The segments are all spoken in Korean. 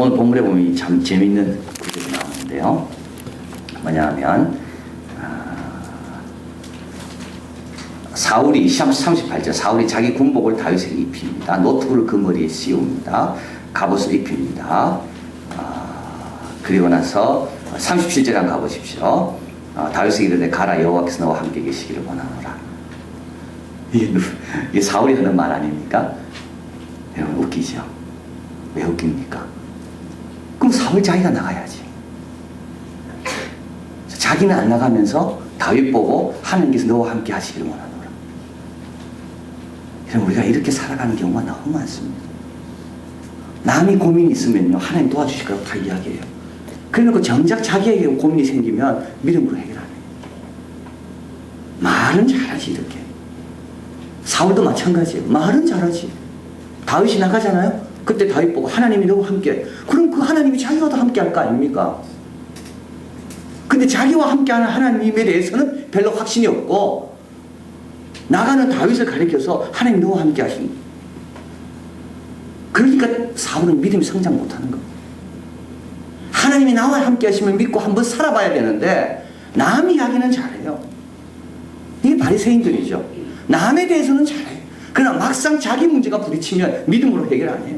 오늘 본문에 보면 참 재미있는 구절이 나오는데요. 뭐냐면 사울이 38절 사울이 자기 군복을 다윗에게 입힙니다. 노트를 그 머리에 씌웁니다. 갑옷을 입힙니다. 그리고 나서 37절 한번 가보십시오. 다윗에게 이르되 가라 여호와께서 너와 함께 계시기를 원하노라. 이게 사울이 하는 말 아닙니까? 여러분 웃기죠? 왜 웃깁니까? 그럼 사울 자기가 나가야지. 자기는 안 나가면서 다윗 보고 하나님께서 너와 함께 하시기를 원하노라. 여러분 우리가 이렇게 살아가는 경우가 너무 많습니다. 남이 고민이 있으면요 하나님 도와주실 거라고 다 이야기해요. 그래놓고 정작 자기에게 고민이 생기면 믿음으로 해결하네. 말은 잘하지 이렇게. 사울도 마찬가지예요. 말은 잘하지. 다윗이 나가잖아요. 그때 다윗 보고 하나님이 너와 함께. 그럼 그 하나님이 자기와도 함께 할 거 아닙니까? 근데 자기와 함께하는 하나님에 대해서는 별로 확신이 없고 나가는 다윗을 가리켜서 하나님 너와 함께 하십니다. 그러니까 사울은 믿음이 성장 못하는 겁니다. 하나님이 나와 함께 하시면 믿고 한번 살아봐야 되는데 남 이야기는 잘해요. 이게 바리새인들이죠. 남에 대해서는 잘해요. 그러나 막상 자기 문제가 부딪히면 믿음으로 해결 안 해요.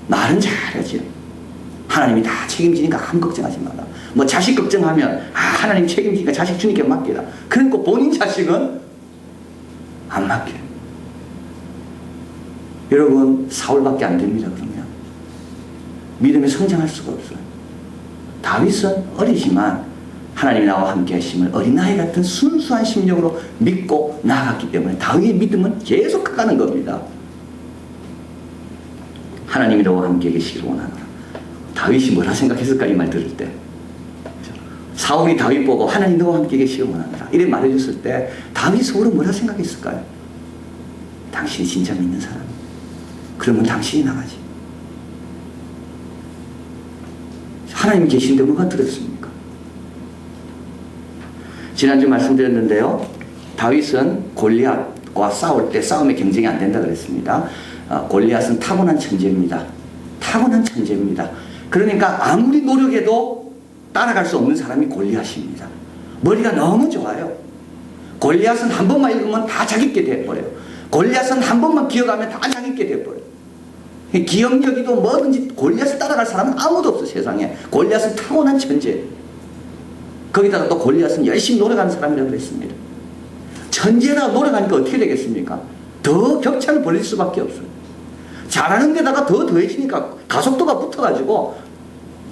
말은 잘하죠. 하나님이 다 책임지니까 아무 걱정하지 마라. 뭐 자식 걱정하면 하나님 책임지니까 자식 주님께 맡기라. 그러니까 본인 자식은 안 맡겨요. 여러분 사울밖에 안 됩니다. 그러면 믿음이 성장할 수가 없어요. 다윗은 어리지만 하나님이 나와 함께 하심을 어린아이 같은 순수한 심령으로 믿고 나아갔기 때문에 다윗의 믿음은 계속 커가는 겁니다. 하나님이 너와 함께 계시기를 원하노라. 다윗이 뭐라 생각했을까 이 말 들을 때. 사울이 다윗 보고 하나님 너와 함께 계시기를 원하노라 이래 말해줬을 때 다윗 속으로 뭐라 생각했을까요? 당신이 진짜 믿는 사람. 그러면 당신이 나가지. 하나님 계신데 뭐가 들었습니까? 지난주 말씀드렸는데요. 다윗은 골리앗과 싸울 때 싸움의 경쟁이 안 된다 그랬습니다. 골리앗은 타고난 천재입니다. 타고난 천재입니다. 그러니까 아무리 노력해도 따라갈 수 없는 사람이 골리앗입니다. 머리가 너무 좋아요. 골리앗은 한 번만 읽으면 다 자기께 돼버려요. 골리앗은 한 번만 기억하면 다 자기께 돼버려요. 기억력이도 뭐든지 골리앗을 따라갈 사람은 아무도 없어 세상에. 골리앗은 타고난 천재. 거기다가 또 골리앗은 열심히 노력하는 사람이라고 그랬습니다. 천재라 노력하니까 어떻게 되겠습니까? 더 격차를 벌일 수밖에 없어요. 잘하는 데다가 더 더해지니까 가속도가 붙어가지고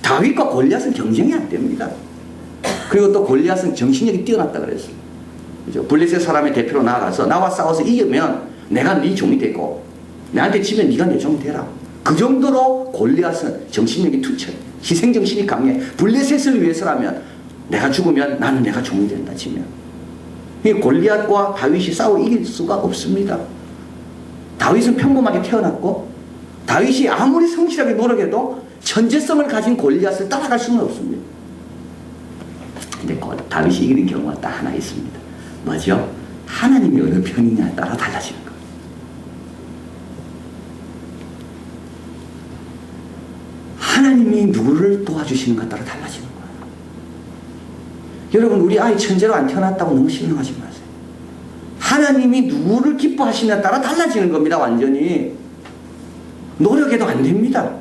다윗과 골리앗은 경쟁이 안 됩니다. 그리고 또 골리앗은 정신력이 뛰어났다 그랬어요. 그죠? 블레셋 사람의 대표로 나아가서 나와 싸워서 이기면 내가 네 종이 되고 나한테 지면 네가 내 종이 되라. 그 정도로 골리앗은 정신력이 투철, 희생정신이 강해. 블레셋을 위해서라면 내가 죽으면 나는 내가 종이 된다 지면. 이 골리앗과 다윗이 싸워 이길 수가 없습니다. 다윗은 평범하게 태어났고 다윗이 아무리 성실하게 노력해도 천재성을 가진 골리앗을 따라갈 수는 없습니다. 근데 다윗이 이기는 경우가 딱 하나 있습니다. 뭐죠? 하나님이 어느 편이냐에 따라 달라지는 거예요. 하나님이 누구를 도와주시는가에 따라 달라지는 거예요. 여러분 우리 아이 천재로 안 태어났다고 너무 실망하지 마세요. 하나님이 누구를 기뻐하시냐에 따라 달라지는 겁니다. 완전히. 노력해도 안 됩니다.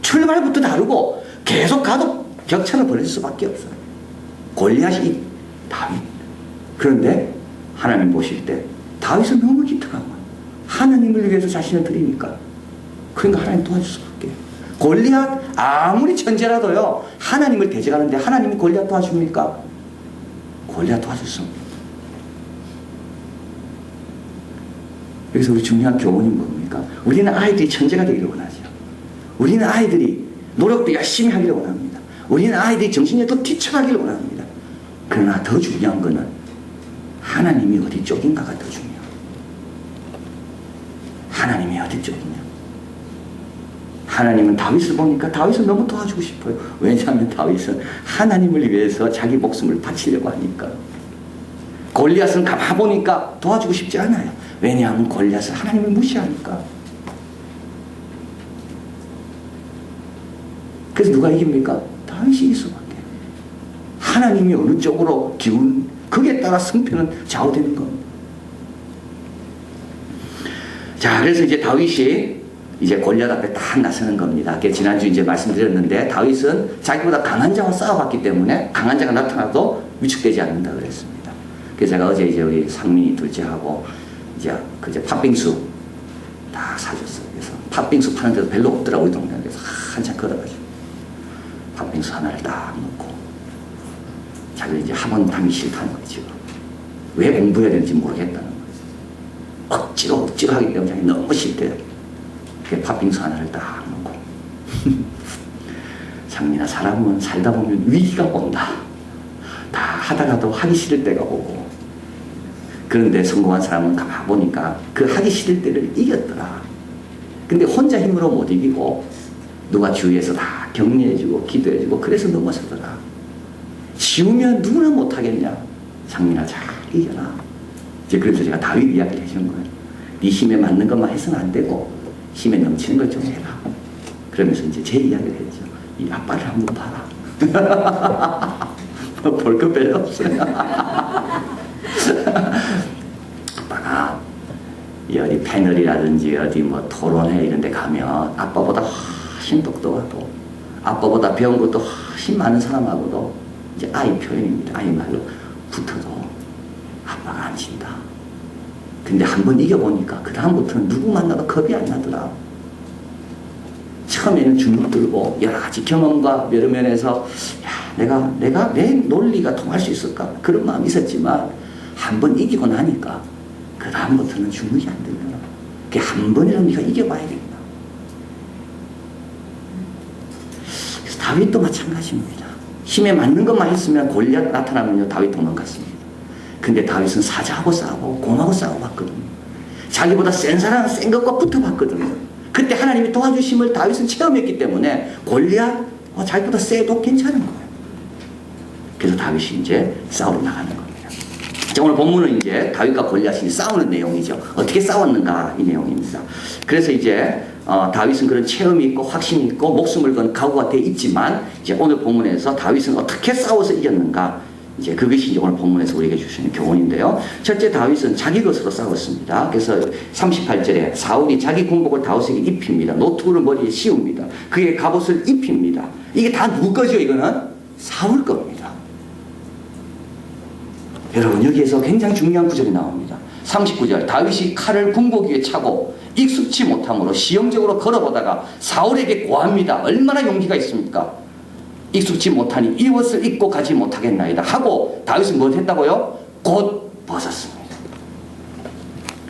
출발부터 다르고 계속 가도 격차를 벌일 수밖에 없어요. 골리앗이 다윗. 그런데 하나님 보실 때 다윗은 너무 기특한 거예요. 하나님을 위해서 자신을 드리니까. 그러니까 하나님 도와줄 수밖에. 골리앗 아무리 천재라도요 하나님을 대적하는데 하나님이 골리앗 도와줍니까? 골리앗 도와줄 수 없습니다. 여기서 우리 중요한 교훈이 뭡니까? 우리는 아이들이 천재가 되기를 원하죠. 우리는 아이들이 노력도 열심히 하기를 원합니다. 우리는 아이들이 정신력도 뛰쳐나기를 원합니다. 그러나 더 중요한 것은 하나님이 어디 쪽인가가 더 중요해요. 하나님이 어디 쪽이냐. 하나님은 다윗을 보니까 다윗을 너무 도와주고 싶어요. 왜냐하면 다윗은 하나님을 위해서 자기 목숨을 바치려고 하니까. 골리앗은 가만 보니까 도와주고 싶지 않아요. 왜냐하면 골리앗은 하나님을 무시하니까. 그래서 누가 이깁니까? 다윗이 이길 수밖에. 하나님이 어느 쪽으로 기운, 거기에 따라 승패는 좌우되는 겁니다. 자, 그래서 이제 다윗이 이제 골리앗 앞에 딱 나서는 겁니다. 지난주 이제 말씀드렸는데 다윗은 자기보다 강한 자와 싸워봤기 때문에 강한 자가 나타나도 위축되지 않는다 그랬습니다. 그래서 제가 어제 이제 우리 상민이 둘째하고 이제 그제 팥빙수 다 사줬어요. 그래서 팥빙수 파는 데도 별로 없더라고 우리 동네에. 그래서 한참 걸어가지고 팥빙수 하나를 딱 먹고 자기는 이제 학원 다니기 싫다는 거지. 왜 공부해야 되는지 모르겠다는 거지. 억지로 하기 때문에 자기 너무 싫대요. 팥빙수 하나를 딱 먹고 장민아, 사람은 살다 보면 위기가 온다. 다 하다가도 하기 싫을 때가 오고, 그런데 성공한 사람은 가보니까 그 하기 싫을 때를 이겼더라. 근데 혼자 힘으로 못 이기고 누가 주위에서 다 격려해주고 기도해주고 그래서 넘어서더라. 쉬우면 누구나 못하겠냐. 장민아, 잘 이겨라. 이제 그래서 제가 다윗 이야기를 해주는 거예요. 네 힘에 맞는 것만 해서는 안 되고 힘에 넘치는 걸 좀 해라. 그러면서 이제 제 이야기를 했죠. 이 아빠를 한번 봐라. 볼 거 별로 없어요. 아빠가 어디 패널이라든지 어디 뭐 토론회 이런 데 가면 아빠보다 훨씬 똑똑하고 아빠보다 배운 것도 훨씬 많은 사람하고도 이제 아이 표현입니다. 아이 말로 붙어도 아빠가 안 진다. 근데 한번 이겨보니까 그 다음부터는 누구 만나도 겁이 안 나더라. 처음에는 주눅 들고 여러 가지 경험과 여러 면에서 내가 내 논리가 통할 수 있을까 그런 마음이 있었지만 한번 이기고 나니까 그 다음부터는 주눅이 안 들더라. 한 번이라도 네가 이겨봐야 된다. 그래서 다윗도 마찬가지입니다. 힘에 맞는 것만 했으면 골리앗 나타나면요 다윗 도망갔습니다. 근데 다윗은 사자하고 싸우고 곰하고 싸워봤거든요. 자기보다 센 사람 센 것과 붙어봤거든요. 그때 하나님이 도와주심을 다윗은 체험했기 때문에 골리앗 자기보다 세도 괜찮은 거예요. 그래서 다윗이 이제 싸우러 나가는 겁니다. 자, 오늘 본문은 이제 다윗과 골리앗이 싸우는 내용이죠. 어떻게 싸웠는가 이 내용입니다. 그래서 이제 다윗은 그런 체험이 있고 확신이 있고 목숨을 건 각오가 되어 있지만 이제 오늘 본문에서 다윗은 어떻게 싸워서 이겼는가, 이제 그것이 이제 오늘 본문에서 우리에게 주시는 교훈인데요. 첫째, 다윗은 자기 것으로 싸웠습니다. 그래서 38절에 사울이 자기 군복을 다윗에게 입힙니다. 노트구를 머리에 씌웁니다. 그의 갑옷을 입힙니다. 이게 다 누구 거죠? 이거는 사울 겁니다. 여러분, 여기에서 굉장히 중요한 구절이 나옵니다. 39절, 다윗이 칼을 군복 위에 차고 익숙치 못함으로 시험적으로 걸어보다가 사울에게 고합니다. 얼마나 용기가 있습니까? 익숙치 못하니 이 옷을 입고 가지 못하겠나이다 하고 다윗은 뭘 했다고요? 곧 벗었습니다.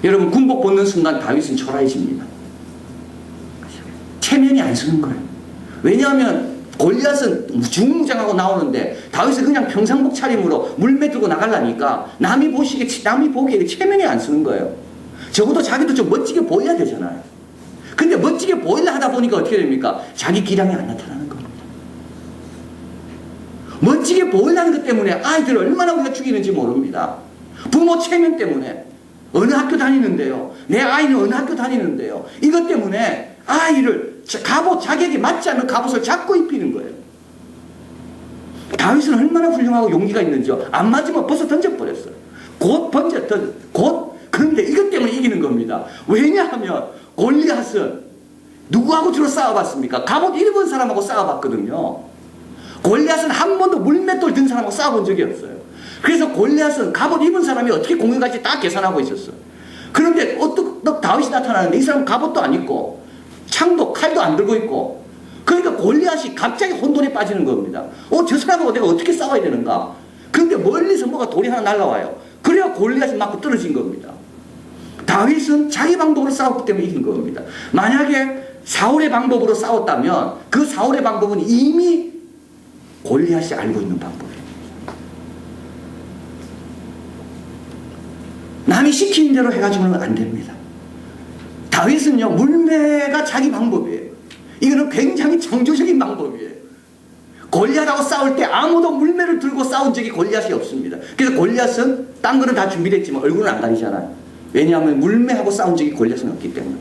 여러분, 군복 벗는 순간 다윗은 초라해집니다. 체면이 안 서는 거예요. 왜냐하면 골리앗은 중무장하고 나오는데 다윗은 그냥 평상복 차림으로 물매 들고 나가려니까 남이 보기에 체면이 안 서는 거예요. 적어도 자기도 좀 멋지게 보여야 되잖아요. 근데 멋지게 보이려 하다 보니까 어떻게 됩니까? 자기 기량이 안 나타나는 겁니다. 멋지게 보이려는 것 때문에 아이들을 얼마나 우리가 죽이는지 모릅니다. 부모 체면 때문에 어느 학교 다니는데요, 내 아이는 어느 학교 다니는데요, 이것 때문에 아이를 갑옷, 자기에게 맞지 않는 갑옷을 자꾸 입히는 거예요. 다윗은 얼마나 훌륭하고 용기가 있는지요. 안 맞으면 벌써 던져버렸어요. 그런데 이것 때문에 이기는 겁니다. 왜냐하면 골리앗은 누구하고 주로 싸워봤습니까? 갑옷 입은 사람하고 싸워봤거든요. 골리앗은 한 번도 물맷돌 든 사람하고 싸워본 적이 없어요. 그래서 골리앗은 갑옷 입은 사람이 어떻게 공격할지 다 계산하고 있었어요. 그런데 어떻게 다윗이 나타나는데 이 사람은 갑옷도 안 입고 창도 칼도 안 들고 있고, 그러니까 골리앗이 갑자기 혼돈에 빠지는 겁니다. 저 사람하고 내가 어떻게 싸워야 되는가? 그런데 멀리서 뭐가 돌이 하나 날라와요. 그래야 골리앗이 맞고 떨어진 겁니다. 다윗은 자기 방법으로 싸웠기 때문에 이긴 겁니다. 만약에 사울의 방법으로 싸웠다면 그 사울의 방법은 이미 골리앗이 알고 있는 방법이에요. 남이 시키는 대로 해가지고는 안 됩니다. 다윗은요, 물매가 자기 방법이에요. 이거는 굉장히 창조적인 방법이에요. 골리앗하고 싸울 때 아무도 물매를 들고 싸운 적이 골리앗이 없습니다. 그래서 골리앗은 딴 거는 다 준비됐지만 얼굴은 안 가리잖아요. 왜냐하면 물매하고 싸운 적이 골리앗은 없기 때문에.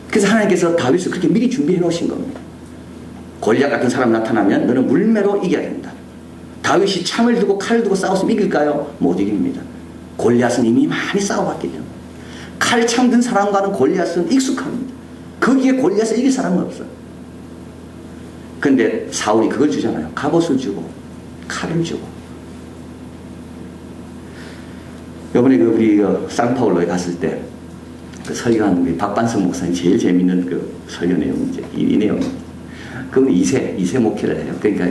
그래서 하나님께서 다윗을 그렇게 미리 준비해 놓으신 겁니다. 골리앗 같은 사람 나타나면 너는 물매로 이겨야 된다. 다윗이 창을 두고 칼을 두고 싸웠으면 이길까요? 못 이깁니다. 골리앗은 이미 많이 싸워봤기 때문에. 칼, 창 든 사람과는 골리앗은 익숙합니다. 거기에 골리앗을 이길 사람은 없어요. 근데 사울이 그걸 주잖아요. 갑옷을 주고 칼을 주고. 이번에 우리 상파울로에 갔을 때 그 설교한 우리 박반석 목사님 제일 재밌는 그 설교 내용이 이제 이 내용입니다. 그건 2세 목회를 해요. 그러니까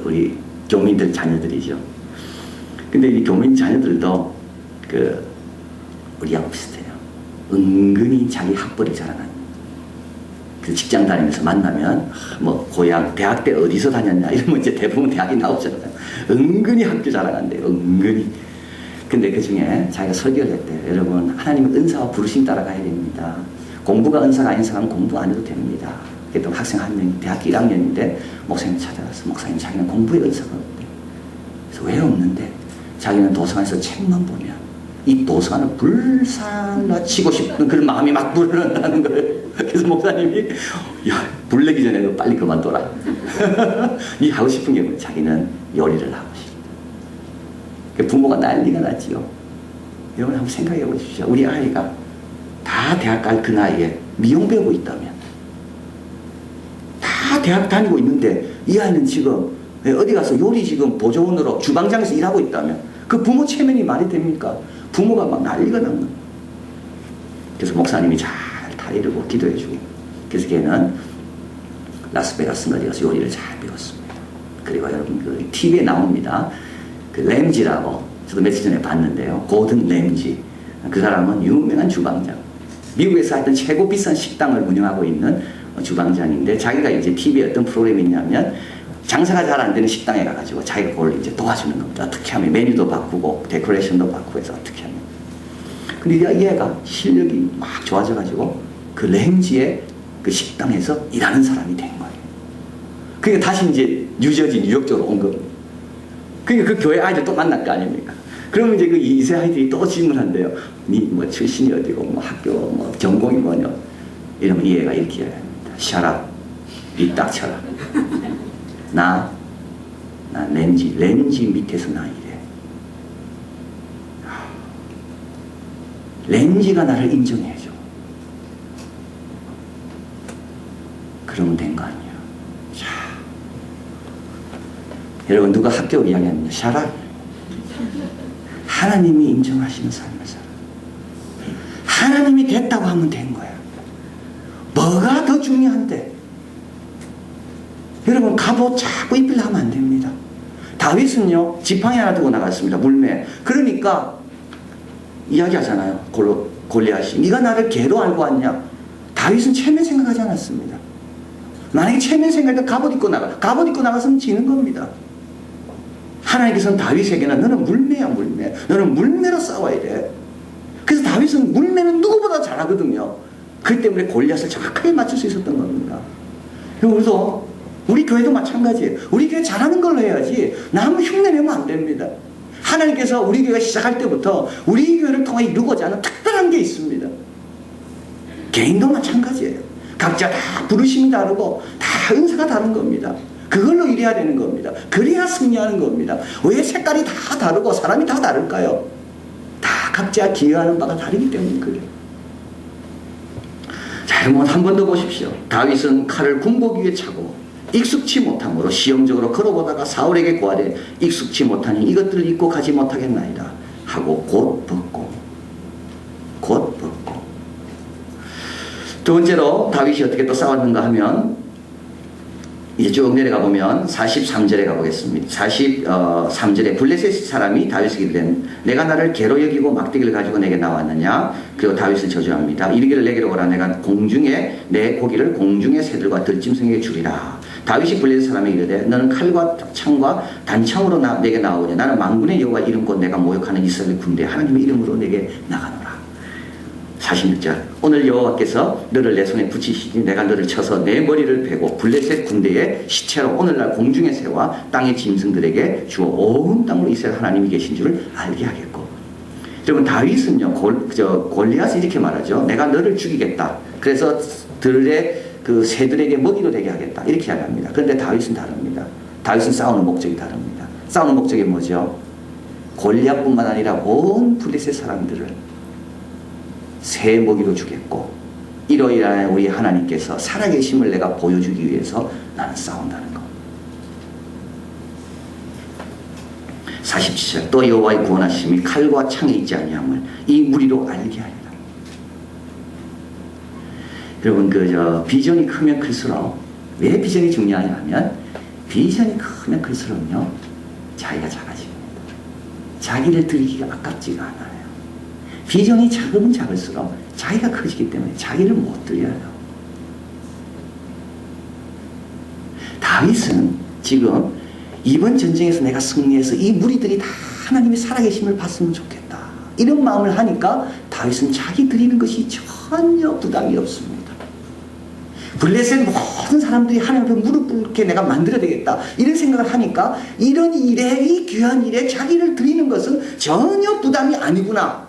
우리 교민들 자녀들이죠. 근데 이 교민 자녀들도 우리하고 비슷해요. 은근히 자기 학벌이 자랑하는. 그 직장 다니면서 만나면 뭐 고향 대학 때 어디서 다녔냐 이러면 이제 대부분 대학이 나오잖아요. 은근히 학교 자랑한대요. 은근히. 근데 그 중에 자기가 설교를 했대요. 여러분, 하나님은 은사와 부르심 따라가야 됩니다. 공부가 은사가 아닌 사람은 공부 안 해도 됩니다. 그랬더니 학생 한 명이 대학교 1학년인데 목사님 찾아가서 목사님 자기는 공부에 은사가 없대. 그래서 왜 없는데? 자기는 도서관에서 책만 보면 이 도서관을 불살라치고 싶은 그런 마음이 막 불어난다는 거예요. 그래서 목사님이 야, 불 내기 전에 너 빨리 그만둬라. 이 하고 싶은 게 뭐예요? 자기는 요리를 하고 싶다. 부모가 난리가 났지요. 여러분 한번 생각해 보십시오. 우리 아이가 다 대학 갈 그 나이에 미용 배우고 있다면, 다 대학 다니고 있는데 이 아이는 지금 어디 가서 요리 지금 보조원으로 주방장에서 일하고 있다면 그 부모 체면이 말이 됩니까? 부모가 막 난리가 난 거예요. 그래서 목사님이 잘 다리르고 기도해주고, 그래서 걔는 라스베가스 어디 가서 요리를 잘 배웠습니다. 그리고 여러분 그 TV에 나옵니다. 그 램지라고 저도 며칠 전에 봤는데요. 고든 램지. 그 사람은 유명한 주방장. 미국에서 하여튼 최고 비싼 식당을 운영하고 있는 주방장인데, 자기가 이제 TV에 어떤 프로그램이 있냐면 장사가 잘 안 되는 식당에 가가지고 자기가 그걸 이제 도와주는 겁니다. 어떻게 하면 메뉴도 바꾸고 데코레이션도 바꾸고 해서 어떻게 하면. 근데 얘가 실력이 막 좋아져가지고 그 램지의 그 식당에서 일하는 사람이 된 거예요. 그러니까 다시 이제 뉴욕 쪽으로 온 겁니다. 그러니까 그 교회 아이들 또 만날 거 아닙니까? 그러면 이제 그 2세 아이들이 또 질문한대요. 니 뭐 출신이 어디고, 뭐 학교, 뭐 전공이 뭐냐. 이러면 이 애가 이렇게 해야 합니다. Shut up. 니 딱 쳐라. 나 렌지 밑에서 나 이래. 렌지가 나를 인정해줘. 그러면 된 거 아니야. 자, 여러분 누가 학교 이야기합니다. 샤라. 하나님이 인정하시는 삶을 살아. 하나님이 됐다고 하면 된 거야. 뭐가 더 중요한데? 여러분 갑옷 자꾸 입히려 하면 안 됩니다. 다윗은요 지팡이 하나 두고 나갔습니다. 물매. 그러니까 이야기하잖아요. 골리앗이 네가 나를 개로 알고 왔냐? 다윗은 체면 생각하지 않았습니다. 만약에 체면 생각할 때 갑옷 입고 나가. 갑옷 입고 나갔으면 지는 겁니다. 하나님께서는 다윗에게는 너는 물매야 물매. 너는 물매로 싸워야 돼. 그래서 다윗은 물매는 누구보다 잘하거든요. 그 때문에 골리앗을 정확하게 맞출 수 있었던 겁니다. 그래서 우리 교회도 마찬가지예요. 우리 교회 잘하는 걸로 해야지 남을 흉내내면 안 됩니다. 하나님께서 우리 교회가 시작할 때부터 우리 교회를 통해 이루고자 하는 특별한 게 있습니다. 개인도 마찬가지예요. 각자 다 부르심이 다르고 다 은사가 다른 겁니다. 그걸로 일해야 되는 겁니다. 그래야 승리하는 겁니다. 왜 색깔이 다 다르고 사람이 다 다를까요? 다 각자 기여하는 바가 다르기 때문에 그래요. 자, 한 번 더 보십시오. 다윗은 칼을 군복 위에 차고 익숙치 못함으로 시험적으로 걸어보다가 사울에게 고하되 익숙치 못하니 이것들을 입고 가지 못하겠나이다 하고 곧 벗고. 두 번째로 다윗이 어떻게 또 싸웠는가 하면 이제 쭉 내려가 보면 43절에 가보겠습니다. 43절에 블레셋 사람이 다윗에게 이르되 내가 나를 개로 여기고 막대기를 가지고 내게 나왔느냐. 그리고 다윗을 저주합니다. 이르기를 내게로 오라. 내가 공중에 내 고기를 공중의 새들과 들짐승에게 주리라. 다윗이 블레셋 사람에게 이르되 너는 칼과 창과 단창으로 내게 나오냐. 나는 만군의 여호와 이름 곧 내가 모욕하는 이스라엘 군대 하나님의 이름으로 내게 나가노라. 46절 오늘 여호와께서 너를 내 손에 붙이시니 내가 너를 쳐서 내 머리를 베고 블레셋 군대의 시체로 오늘날 공중의 새와 땅의 짐승들에게 주어 온 땅으로 이스라엘 하나님이 계신 줄을 알게 하겠고. 여러분 다윗은요 골리앗이 이렇게 말하죠. 내가 너를 죽이겠다. 그래서 들에 그 새들에게 먹이도 되게 하겠다. 이렇게 이야기합니다. 그런데 다윗은 다릅니다. 다윗은 싸우는 목적이 다릅니다. 싸우는 목적이 뭐죠? 골리앗뿐만 아니라 온 블레셋 사람들을 새 먹이로 주겠고, 이로 인하여 우리 하나님께서 살아계심을 내가 보여주기 위해서 나는 싸운다는 것. 47절 또 여호와의 구원하심이 칼과 창에 있지 아니함을 이 무리로 알게 하리라. 여러분 비전이 크면 클수록, 왜 비전이 중요하냐 하면 비전이 크면 클수록요 자기가 작아집니다. 자기를 드리기가 아깝지가 않아요. 비전이 작으면 작을수록 자기가 커지기 때문에 자기를 못 드려요. 다윗은 지금 이번 전쟁에서 내가 승리해서 이 무리들이 다 하나님의 살아계심을 봤으면 좋겠다, 이런 마음을 하니까 다윗은 자기 드리는 것이 전혀 부담이 없습니다. 블레셋 모든 사람들이 하나님 앞에 무릎 꿇게 내가 만들어야 되겠다, 이런 생각을 하니까 이런 일에, 이 귀한 일에 자기를 드리는 것은 전혀 부담이 아니구나.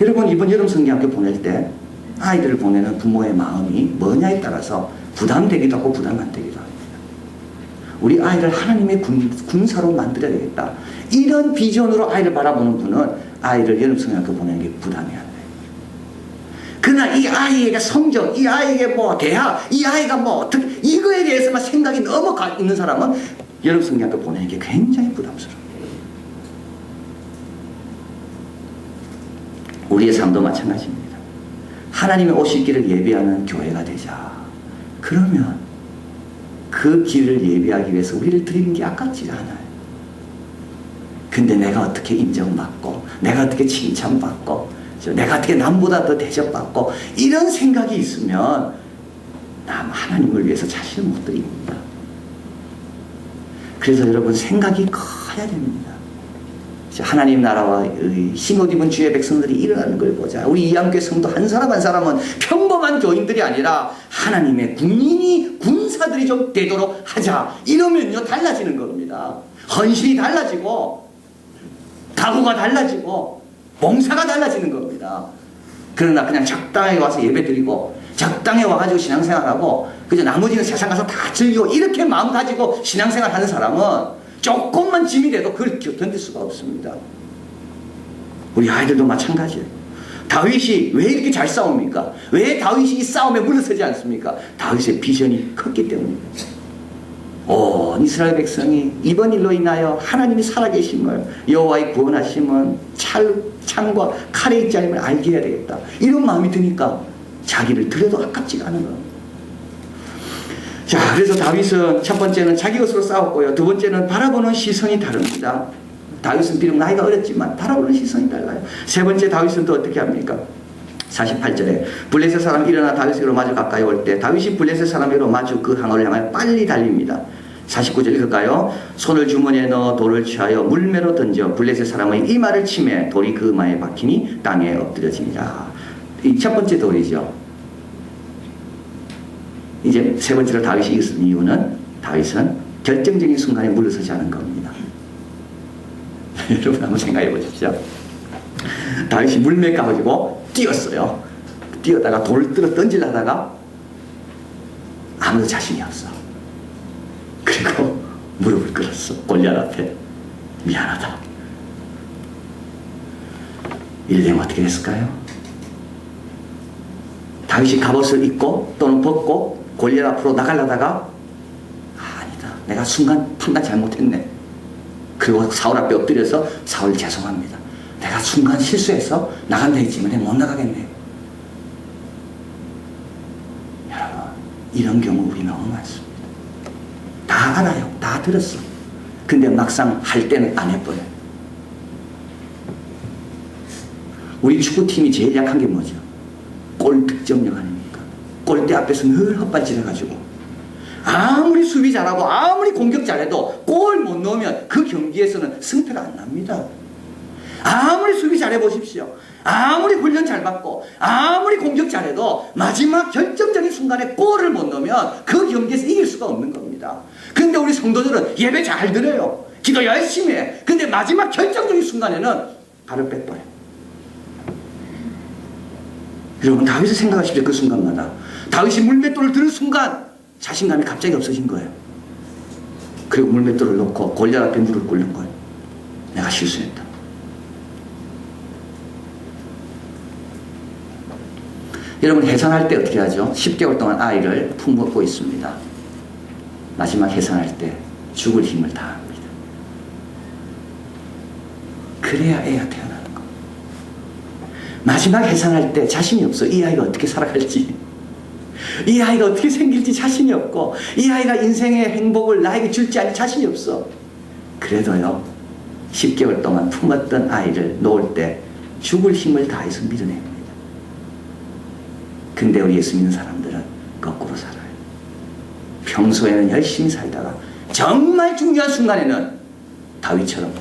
여러분, 이번 여름 성경학교 보낼 때 아이들을 보내는 부모의 마음이 뭐냐에 따라서 부담되기도 하고 부담 안 되기도 합니다. 우리 아이를 하나님의 군사로 만들어야 되겠다, 이런 비전으로 아이를 바라보는 분은 아이를 여름 성경학교 보내는 게 부담이 안 돼요. 그러나 이 아이에게 성적, 이 아이에게 뭐 대학, 이 아이가 뭐 어떻게, 이거에 대해서만 생각이 너무 있는 사람은 여름 성경학교 보내는 게 굉장히 부담스러워요. 우리의 삶도 마찬가지입니다. 하나님의 오실 길을 예비하는 교회가 되자. 그러면 그 길을 예비하기 위해서 우리를 드리는 게 아깝지 않아요. 근데 내가 어떻게 인정받고, 내가 어떻게 칭찬받고, 내가 어떻게 남보다 더 대접받고, 이런 생각이 있으면 하나님을 위해서 자신을 못 드립니다. 그래서 여러분, 생각이 커야 됩니다. 하나님 나라와 흰옷 입은 주의 백성들이 일어나는 걸 보자. 우리 이한교회 성도 한 사람 한 사람은 평범한 교인들이 아니라 하나님의 군인이, 군사들이 좀 되도록 하자. 이러면요 달라지는 겁니다. 헌신이 달라지고, 각오가 달라지고, 봉사가 달라지는 겁니다. 그러나 그냥 적당하게 와서 예배 드리고, 적당히 와가지고 신앙생활하고, 그저 나머지는 세상 가서 다 즐기고, 이렇게 마음 가지고 신앙생활 하는 사람은 조금만 짐이 돼도 그걸 견딜 수가 없습니다. 우리 아이들도 마찬가지예요. 다윗이 왜 이렇게 잘 싸웁니까? 왜 다윗이 이 싸움에 물러서지 않습니까? 다윗의 비전이 컸기 때문입니다. 온 이스라엘 백성이 이번 일로 인하여 하나님이 살아계심을, 여호와의 구원하심은 창과 칼에 있지 않음을 알게 해야 되겠다, 이런 마음이 드니까 자기를 드려도 아깝지가 않은 거예요. 자, 그래서 다윗은 첫 번째는 자기 것으로 싸웠고요. 두 번째는 바라보는 시선이 다릅니다. 다윗은 비록 나이가 어렸지만 바라보는 시선이 달라요. 세 번째, 다윗은 또 어떻게 합니까? 48절에 블레셋 사람이 일어나 다윗에게로 마주 가까이 올 때 다윗이 블레셋 사람에게로 마주 그 항어를 향하여 빨리 달립니다. 49절 읽을까요? 손을 주머니에 넣어 돌을 취하여 물매로 던져 블레셋 사람의 이마를 치매 돌이 그 이마에 박히니 땅에 엎드려지니라. 이 첫 번째 돌이죠. 이제 세 번째로 다윗이 이겼을 이유는 다윗은 결정적인 순간에 물러서지 않은 겁니다. 여러분 한번 생각해 보십시오. 다윗이 물매 가지고 뛰었어요. 뛰었다가 돌을 들어 던지려다가 아무도 자신이 없어. 그리고 무릎을 꿇었어. 골리앗 앞에. 미안하다. 이래 되면 어떻게 됐을까요? 다윗이 갑옷을 입고 또는 벗고 골리앗 앞으로 나가려다가 아니다, 내가 순간 판단 잘못했네. 그리고 사울 앞에 엎드려서 사울 죄송합니다, 내가 순간 실수해서 나간다 했지만 못 나가겠네. 여러분, 이런 경우 우리 너무 많습니다. 다 알아요, 다 들었어. 근데 막상 할 때는 안 해버려요. 우리 축구팀이 제일 약한 게 뭐죠? 골 득점력 아닙니까? 골대 앞에서 늘 헛발질해가지고 아무리 수비 잘하고 아무리 공격 잘해도 골 못 넣으면 그 경기에서는 승패가 안 납니다. 아무리 수비 잘해보십시오. 아무리 훈련 잘 받고 아무리 공격 잘해도 마지막 결정적인 순간에 골을 못 넣으면 그 경기에서 이길 수가 없는 겁니다. 근데 우리 성도들은 예배 잘 드려요. 기도 열심히 해. 근데 마지막 결정적인 순간에는 발을 빼버려요. 여러분 다윗을 생각하십시오. 그 순간마다 다윗이 물맷돌을 드는 순간 자신감이 갑자기 없어진 거예요. 그리고 물맷돌을 놓고 골리앗 앞에 무릎 꿇는 거예요. 내가 실수했다. 여러분 해산할 때 어떻게 하죠? 10개월 동안 아이를 품고 있습니다. 마지막 해산할 때 죽을 힘을 다합니다. 그래야 애가 태어나는 거. 마지막 해산할 때 자신이 없어. 이 아이가 어떻게 살아갈지, 이 아이가 어떻게 생길지 자신이 없고, 이 아이가 인생의 행복을 나에게 줄지 않을 자신이 없어. 그래도요 10개월 동안 품었던 아이를 놓을 때 죽을 힘을 다해서 밀어냅니다. 근데 우리 예수 믿는 사람들은 거꾸로 살아요. 평소에는 열심히 살다가 정말 중요한 순간에는 다윗처럼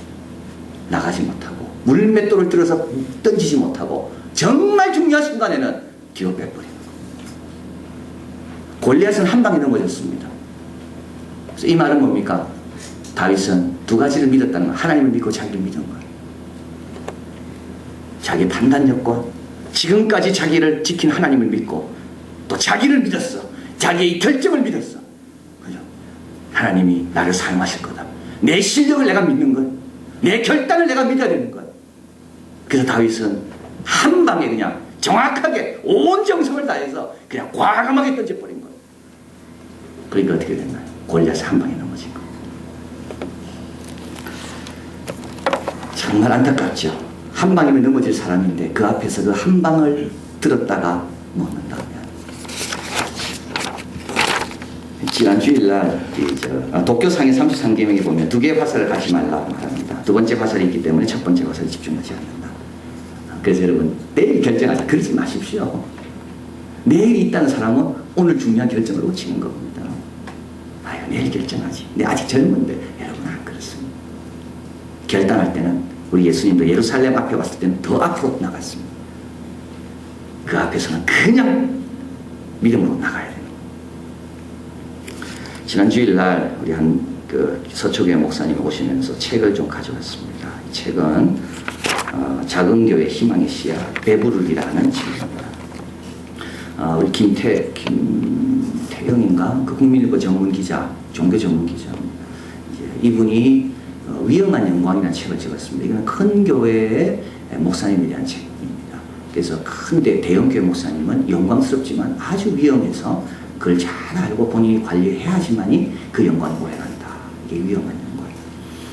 나가지 못하고 물맷돌을 들어서 던지지 못하고 정말 중요한 순간에는 뒤로 빼버리는 거예요. 골리앗은 한 방에 넘어졌습니다. 그래서 이 말은 뭡니까? 다윗은 두 가지를 믿었다는 거예요. 하나님을 믿고 자기를 믿은 거예요. 자기 판단력과 지금까지 자기를 지킨 하나님을 믿고 또 자기를 믿었어. 자기의 결정을 믿었어. 그죠? 하나님이 나를 사용하실 거다. 내 실력을 내가 믿는 거야. 내 결단을 내가 믿어야 되는 거야. 그래서 다윗은 한 방에 그냥 정확하게 온 정성을 다해서 그냥 과감하게 던져버린 거예요. 그러니까 어떻게 됐나요? 골리앗이 한 방에 넘어진 거예요. 정말 안타깝죠. 한 방이면 넘어질 사람인데 그 앞에서 그 한 방을 들었다가 먹는다면. 지난 주일날 도쿄상해 33계명에 보면 두 개의 화살을 가지 말라고 말합니다. 두 번째 화살이 있기 때문에 첫 번째 화살에 집중하지 않는다. 그래서 여러분 내일 결정하자. 그러지 마십시오. 내일이 있다는 사람은 오늘 중요한 결정을 놓치는 겁니다. 아유 내일 결정하지. 내 아직 젊은데. 여러분 안 그렇습니다. 결단할 때는 우리 예수님도 예루살렘 앞에 왔을 때는 더 앞으로 나갔습니다. 그 앞에서는 그냥 믿음으로 나가야 돼요. 지난 주일날 우리 서초교회 목사님이 오시면서 책을 좀 가져왔습니다. 이 책은 작은 교회 희망의 씨앗 배부르기라는 책입니다. 우리 김태영인가 그 국민일보 전문 기자, 종교 전문 기자입니다. 이분이 위험한 영광이라는 책을 찍었습니다. 이건 큰 교회의 목사님에 대한 책입니다. 그래서 큰 대형 교회 목사님은 영광스럽지만 아주 위험해서 그걸 잘 알고 본인이 관리해야지만이 그 영광이 오래간다. 이게 위험한 영광이에요.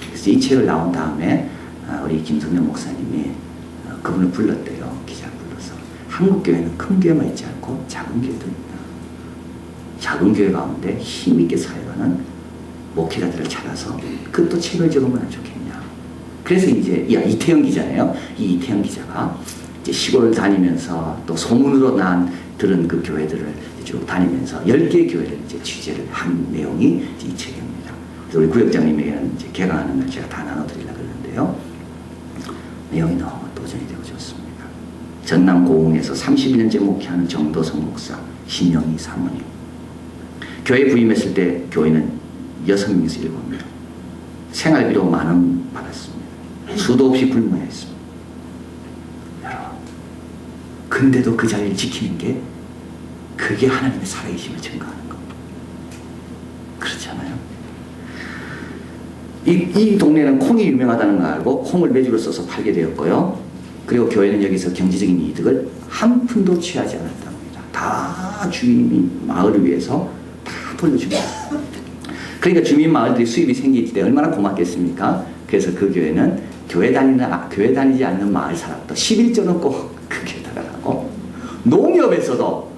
그래서 이 책을 나온 다음에 우리 김성년 목사님이 그분을 불렀대요. 기자를 불러서. 한국 교회는 큰 교회만 있지 않고 작은 교회도 있다. 작은 교회 가운데 힘있게 살아가는 목회자들을 찾아서 그 또 책을 적으면 좋겠냐. 그래서 이제 이태영 기자네요. 이 이태영 기자가 이제 시골 다니면서 또 소문으로 들은 그 교회들을 쭉 다니면서 10개의 교회를 이제 취재를 한 내용이 이 책입니다. 그래서 우리 구역장님에게는 이제 개강하는 날 제가 다 나눠드리려고 그러는데요. 내용이 너무 도전이 되고 좋습니다. 전남 고흥에서 31년째 목회하는 정도성 목사, 신영희 사모님. 교회 부임했을 때 교회는 6명에서 7명. 생활비로 10,000원 받았습니다. 수도 없이 굶어했습니다. 여러분, 근데도 그 자리를 지키는 게 그게 하나님의 살아계심을 증거하는 겁니다. 그렇잖아요. 이 동네는 콩이 유명하다는 걸 알고 콩을 메주로 써서 팔게 되었고요. 그리고 교회는 여기서 경제적인 이득을 한 푼도 취하지 않았답니다. 다 주민이 마을을 위해서 다 돌려줍니다. 그러니까 주민 마을들이 수입이 생길 때 얼마나 고맙겠습니까? 그래서 그 교회는 교회 다니지 않는 마을 사람도 11조는 꼭 그 교회에다가 하고, 농협에서도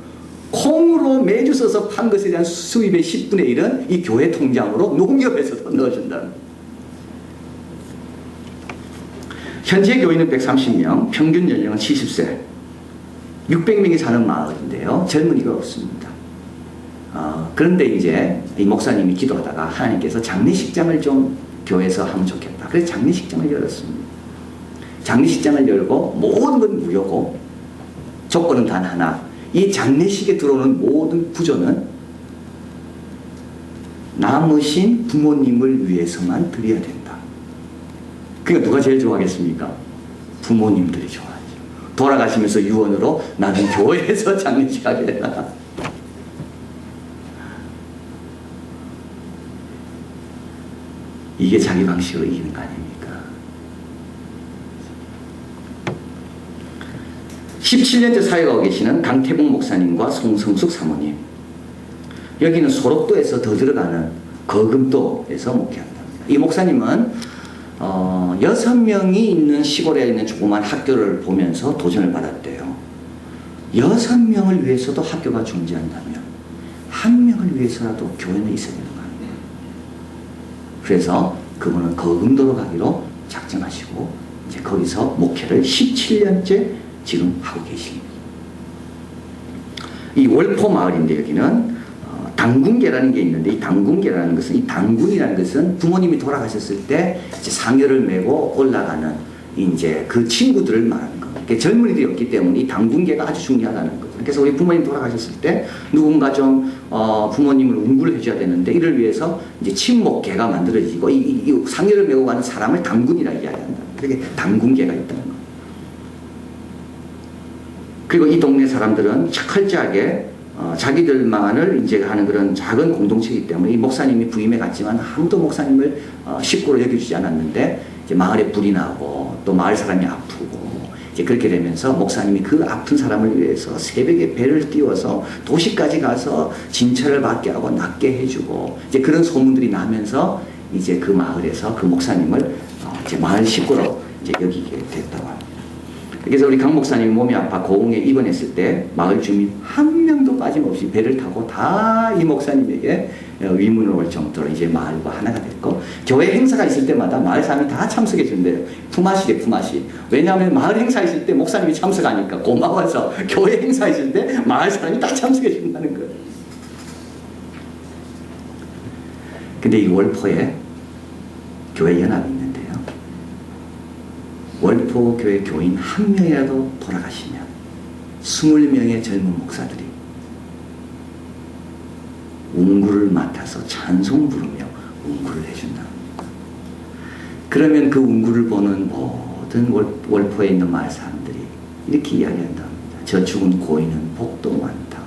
콩으로 메주 써서 판 것에 대한 수입의 10분의 1은 이 교회 통장으로 농협에서도 넣어준다는. 현재 교인은 130명, 평균 연령은 70세, 600명이 사는 마을인데요. 젊은이가 없습니다. 그런데 이제 이 목사님이 기도하다가 하나님께서 장례식장을 좀 교회에서 하면 좋겠다. 그래서 장례식장을 열었습니다. 장례식장을 열고 모든 건 무료고 조건은 단 하나. 이 장례식에 들어오는 모든 부조는 남으신 부모님을 위해서만 드려야 된다. 그러니까 누가 제일 좋아하겠습니까? 부모님들이 좋아하죠. 돌아가시면서 유언으로 나는 교회에서 장례식 하게 되나. 이게 자기 방식으로 이기는 거 아닙니까? 17년째 사회하고 계시는 강태봉 목사님과 송성숙 사모님. 여기는 소록도에서 더 들어가는 거금도에서 목회합니다. 이 목사님은 6명이 있는 시골에 있는 조그만 학교를 보면서 도전을 받았대요. 6명을 위해서도 학교가 존재한다면 1명을 위해서라도 교회는 있어야 되는 거 아니에요. 그래서 그분은 거금도로 가기로 작정하시고 이제 거기서 목회를 17년째 지금 하고 계십니다. 이 월포 마을인데 여기는 당군계라는 게 있는데, 이 당군계라는 것은, 이 당군이라는 것은 부모님이 돌아가셨을 때 이제 상여를 메고 올라가는 이제 그 친구들을 말하는 겁니다. 그러니까 젊은이들이 없기 때문에 이 당군계가 아주 중요하다는 거죠. 그래서 우리 부모님 돌아가셨을 때 누군가 좀 부모님을 운구를 해줘야 되는데, 이를 위해서 이제 친목계가 만들어지고 이 상여를 메고 가는 사람을 당군이라 이야기한다. 그게 당군계가 있다는 거예요. 그리고 이 동네 사람들은 철저하게 자기들만을 이제 하는 그런 작은 공동체이기 때문에 이 목사님이 부임해 갔지만 아무도 목사님을 식구로 여겨주지 않았는데, 이제 마을에 불이 나고 또 마을 사람이 아프고 이제 그렇게 되면서 목사님이 그 아픈 사람을 위해서 새벽에 배를 띄워서 도시까지 가서 진찰을 받게 하고 낫게 해주고 이제 그런 소문들이 나면서 이제 그 마을에서 그 목사님을 이제 마을 식구로 이제 여기게 됐다고 합니다. 그래서 우리 강 목사님이 몸이 아파 고흥에 입원했을 때 마을 주민 한 명도 빠짐없이 배를 타고 다 이 목사님에게 위문을 올 정도로 이제 마을과 하나가 됐고, 교회 행사가 있을 때마다 마을 사람이 다 참석해 준대요. 품앗이래, 품앗이. 왜냐하면 마을 행사 있을 때 목사님이 참석하니까 고마워서 교회 행사 있을 때 마을 사람이 다 참석해 준다는 거예요. 근데 이 월포에 교회 연합이 있는데요. 월포 교회 교인 한 명이라도 돌아가시면 20명의 젊은 목사들이 운구를 맡아서 찬송 부르며 운구를 해준다. 그러면 그 운구를 보는 모든 월포에 있는 마을 사람들이 이렇게 이야기한답니다. 저 죽은 고인은 복도 많다.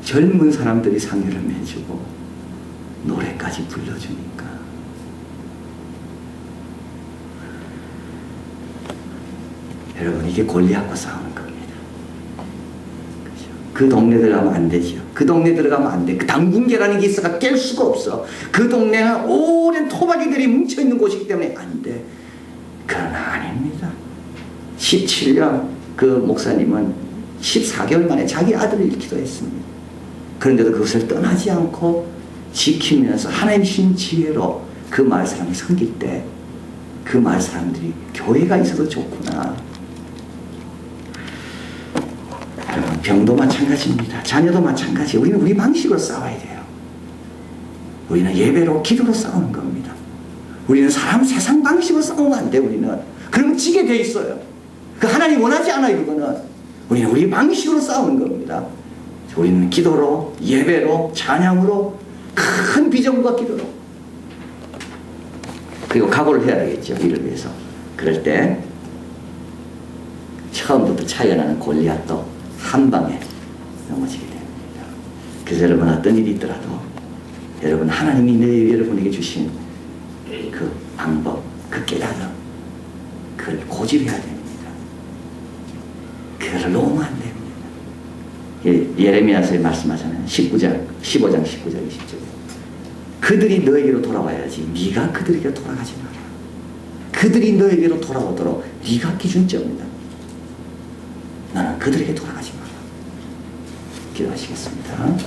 젊은 사람들이 상여를 해주고 노래까지 불러주니까. 여러분, 이게 골리앗과 싸우는 겁니다. 그렇죠? 그 동네 들어가면 안 되죠. 그 동네 들어가면 안 돼. 그 당군계라는 게 있어가 깰 수가 없어. 그 동네는 오랜 토박이들이 뭉쳐있는 곳이기 때문에 안 돼. 그러나 아닙니다. 17년 그 목사님은 14개월 만에 자기 아들을 잃기도 했습니다. 그런데도 그것을 떠나지 않고 지키면서 하나님 신 지혜로 그 마을 사람이 섬길 때 그 마을 사람들이 교회가 있어도 좋구나. 병도 마찬가지입니다. 자녀도 마찬가지. 우리는 우리 방식으로 싸워야 돼요. 우리는 예배로 기도로 싸우는 겁니다. 우리는 세상 방식으로 싸우면 안 돼. 우리는 그러면 지게 돼 있어요. 그 하나님 원하지 않아요. 그거는 우리는 우리 방식으로 싸우는 겁니다. 우리는 기도로, 예배로, 찬양으로, 큰 비전과 기도로, 그리고 각오를 해야 되겠죠. 이를 위해서. 그럴 때 처음부터 차이가 나는 골리앗도 한 방에 넘어지게 됩니다. 그래서 여러분, 어떤 일이 있더라도 여러분, 하나님이 여러분에게 주신 그 방법, 그 깨달음, 그걸 고집해야 됩니다. 그걸 놓으면 안 됩니다. 예레미야서에 말씀하잖아요. 15장 19절 20절. 그들이 너에게로 돌아와야지 네가 그들에게 돌아가지 마라. 그들이 너에게로 돌아오도록 네가 기준점이다. 나는 그들에게 돌아가지 마라. 기도하시겠습니다.